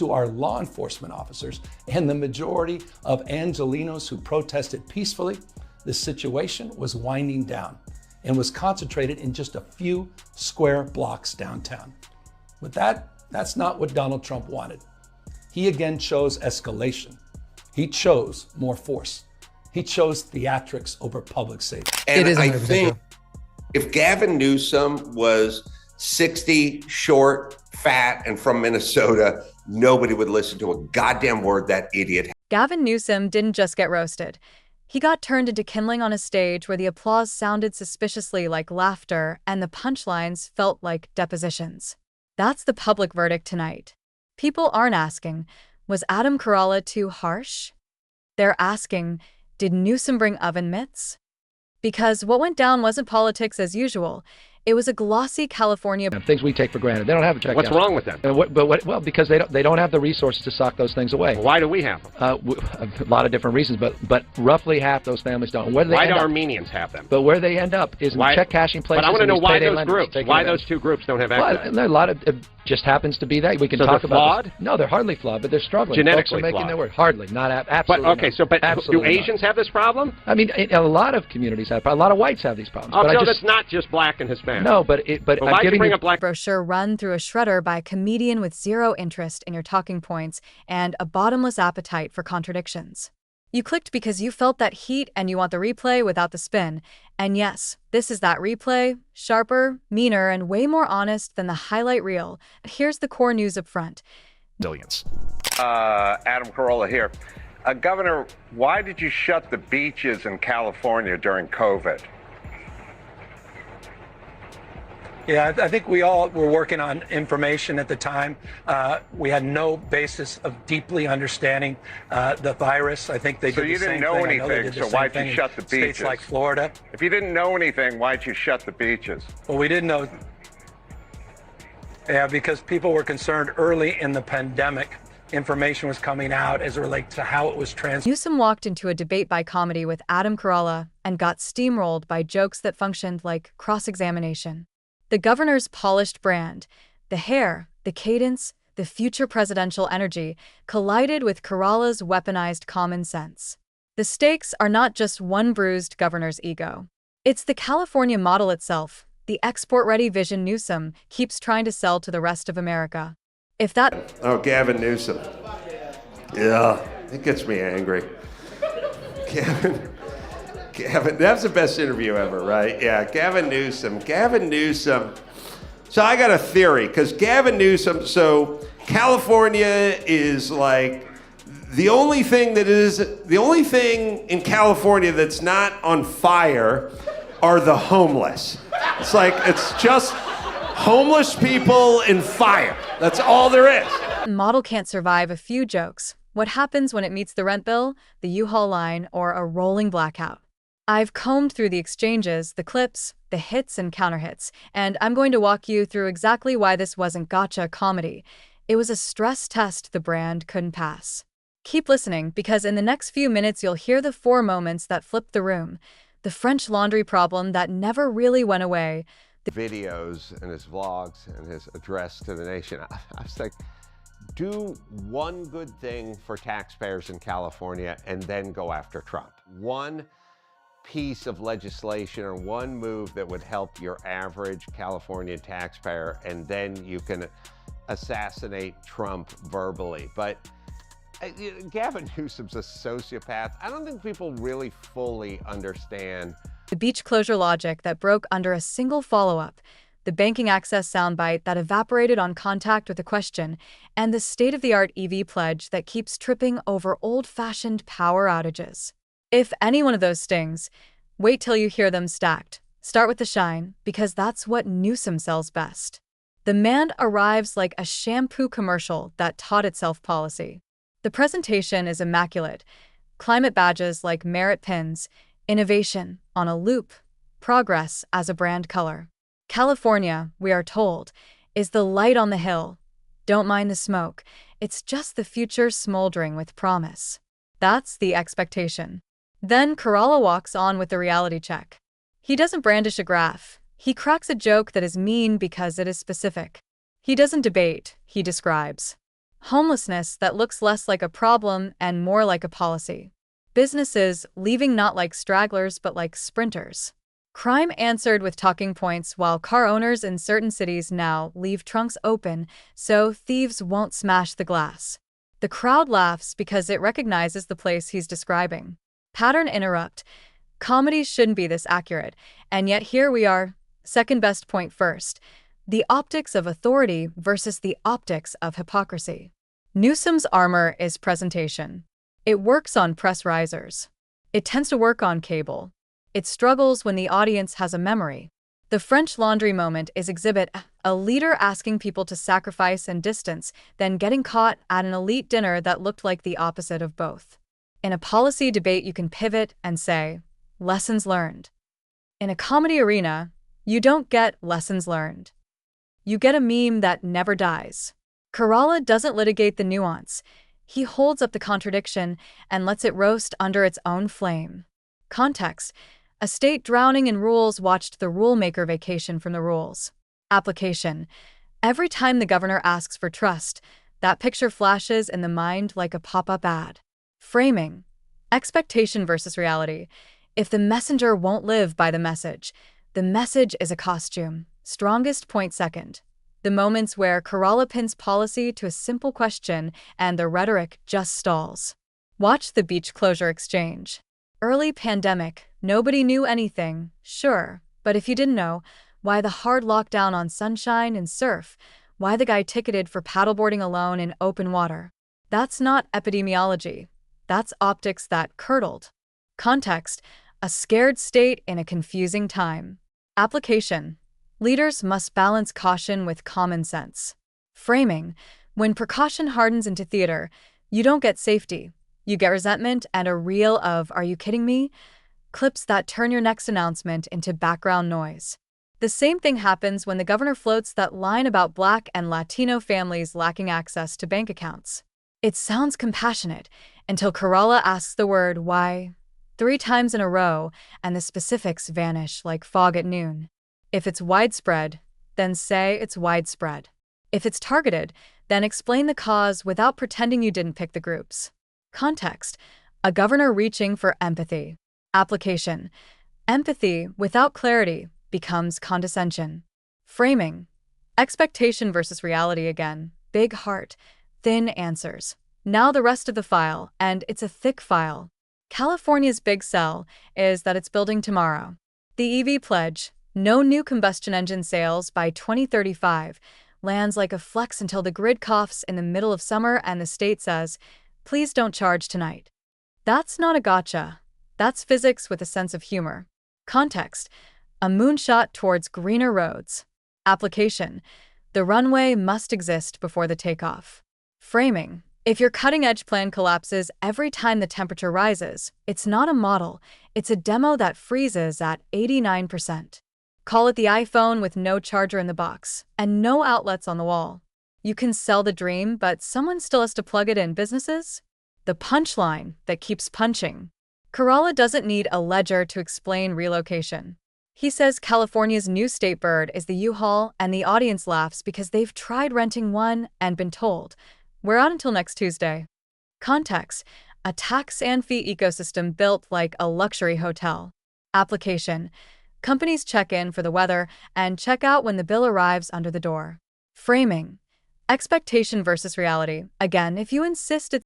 to our law enforcement officers and the majority of Angelenos who protested peacefully, the situation was winding down and was concentrated in just a few square blocks downtown. But that's not what Donald Trump wanted. He again chose escalation. He chose more force. He chose theatrics over public safety. And I think if Gavin Newsom was 60, short, fat, and from Minnesota, nobody would listen to a goddamn word that idiot had. Gavin Newsom didn't just get roasted. He got turned into kindling on a stage where the applause sounded suspiciously like laughter and the punchlines felt like depositions. That's the public verdict tonight. People aren't asking, was Adam Carolla too harsh? They're asking, did Newsom bring oven mitts? Because what went down wasn't politics as usual. It was a glossy California... Things we take for granted. They don't have a check. What's wrong with them? Well, because they don't have the resources to sock those things away. Well, why do we have them? A lot of different reasons, but roughly half those families don't. Why do Armenians have them? But where they end up is in check cashing places. But I want to know why those groups. Why those two groups don't have access? Well, a lot of it just happens to be that we can so talk they're about. Flawed? No, they're hardly flawed, but they're struggling. Genetically Folks are making flawed. their word. Hardly, not absolutely. But okay, not. do Asians have this problem? I mean, a lot of communities have. A lot of whites have these problems. Oh, but so that's not just black and Hispanic. No, but why do you bring a black brochure run through a shredder by a comedian with zero interest in your talking points and a bottomless appetite for contradictions? You clicked because you felt that heat and you want the replay without the spin. And yes, this is that replay, sharper, meaner, and way more honest than the highlight reel. Here's the core news up front. Billions. Adam Carolla here. Governor, why did you shut the beaches in California during COVID? Yeah, I think we all were working on information at the time. We had no basis of deeply understanding the virus. I think they did the same thing. So you didn't know anything, so why'd you shut the beaches? States like Florida. If you didn't know anything, why'd you shut the beaches? Well, we didn't know. Yeah, because people were concerned early in the pandemic. Information was coming out as it relates to how it was transmitted. Newsom walked into a debate by comedy with Adam Carolla and got steamrolled by jokes that functioned like cross-examination. The governor's polished brand, the hair, the cadence, the future presidential energy, collided with Carolla's weaponized common sense. The stakes are not just one bruised governor's ego. It's the California model itself, the export-ready vision Newsom keeps trying to sell to the rest of America. If that... Oh, Gavin Newsom. Yeah, it gets me angry. Gavin, that's the best interview ever, right? Yeah, Gavin Newsom. So I got a theory, because Gavin Newsom, so California is like the only thing in California that's not on fire are the homeless. It's just homeless people and fire. That's all there is. Model can't survive a few jokes. What happens when it meets the rent bill, the U-Haul line, or a rolling blackout? I've combed through the exchanges, the clips, the hits and counterhits, and I'm going to walk you through exactly why this wasn't gotcha comedy. It was a stress test the brand couldn't pass. Keep listening, because in the next few minutes you'll hear the 4 moments that flipped the room, the French laundry problem that never really went away, The videos and his vlogs and his address to the nation. I was like, do one good thing for taxpayers in California and then go after Trump. One piece of legislation or one move that would help your average California taxpayer, and then you can assassinate Trump verbally. But Gavin Newsom's a sociopath. I don't think people really fully understand the beach closure logic that broke under a single follow-up, the banking access soundbite that evaporated on contact with a question, and the state-of-the-art EV pledge that keeps tripping over old-fashioned power outages. If any one of those stings, wait till you hear them stacked. Start with the shine, because that's what Newsom sells best. The man arrives like a shampoo commercial that taught itself policy. The presentation is immaculate. Climate badges like merit pins, innovation on a loop, progress as a brand color. California, we are told, is the light on the hill. Don't mind the smoke. It's just the future smoldering with promise. That's the expectation. Then Carolla walks on with the reality check. He doesn't brandish a graph. He cracks a joke that is mean because it is specific. He doesn't debate, he describes. Homelessness that looks less like a problem and more like a policy. Businesses leaving not like stragglers but like sprinters. Crime answered with talking points, while car owners in certain cities now leave trunks open so thieves won't smash the glass. The crowd laughs because it recognizes the place he's describing. Pattern interrupt. Comedies shouldn't be this accurate, and yet here we are. Second best point first. The optics of authority versus the optics of hypocrisy. Newsom's armor is presentation. It works on press risers. It tends to work on cable. It struggles when the audience has a memory. The French Laundry moment is exhibit a leader asking people to sacrifice and distance, then getting caught at an elite dinner that looked like the opposite of both. In a policy debate, you can pivot and say, lessons learned. In a comedy arena, you don't get lessons learned. You get a meme that never dies. Carolla doesn't litigate the nuance. He holds up the contradiction and lets it roast under its own flame. Context. A state drowning in rules watched the rulemaker vacation from the rules. Application. Every time the governor asks for trust, that picture flashes in the mind like a pop-up ad. Framing. Expectation versus reality. If the messenger won't live by the message is a costume. Strongest point second. The moments where Carolla pins policy to a simple question and the rhetoric just stalls. Watch the beach closure exchange. Early pandemic, nobody knew anything, sure, but if you didn't know, why the hard lockdown on sunshine and surf? Why the guy ticketed for paddleboarding alone in open water? That's not epidemiology. That's optics that curdled. Context. A scared state in a confusing time. Application. Leaders must balance caution with common sense. Framing. When precaution hardens into theater, you don't get safety. You get resentment and a reel of "are you kidding me?" clips that turn your next announcement into background noise. The same thing happens when the governor floats that line about Black and Latino families lacking access to bank accounts. It sounds compassionate until Carolla asks the word "why" 3 times in a row, and the specifics vanish like fog at noon. If it's widespread, then say it's widespread. If it's targeted, then explain the cause without pretending you didn't pick the groups. Context. A governor reaching for empathy. Application. Empathy without clarity becomes condescension. Framing. Expectation versus reality again. Big heart, thin answers. Now the rest of the file, and it's a thick file. California's big sell is that it's building tomorrow. The EV pledge, no new combustion engine sales by 2035, lands like a flex until the grid coughs in the middle of summer and the state says, please don't charge tonight. That's not a gotcha. That's physics with a sense of humor. Context. A moonshot towards greener roads. Application. The runway must exist before the takeoff. Framing. If your cutting-edge plan collapses every time the temperature rises, it's not a model, it's a demo that freezes at 89%. Call it the iPhone with no charger in the box and no outlets on the wall. You can sell the dream, but someone still has to plug it in. Businesses? The punchline that keeps punching. Carolla doesn't need a ledger to explain relocation. He says California's new state bird is the U-Haul, and the audience laughs because they've tried renting one and been told, we're out until next Tuesday. Context. A tax and fee ecosystem built like a luxury hotel. Application. Companies check in for the weather and check out when the bill arrives under the door. Framing. Expectation versus reality. Again, if you insist it's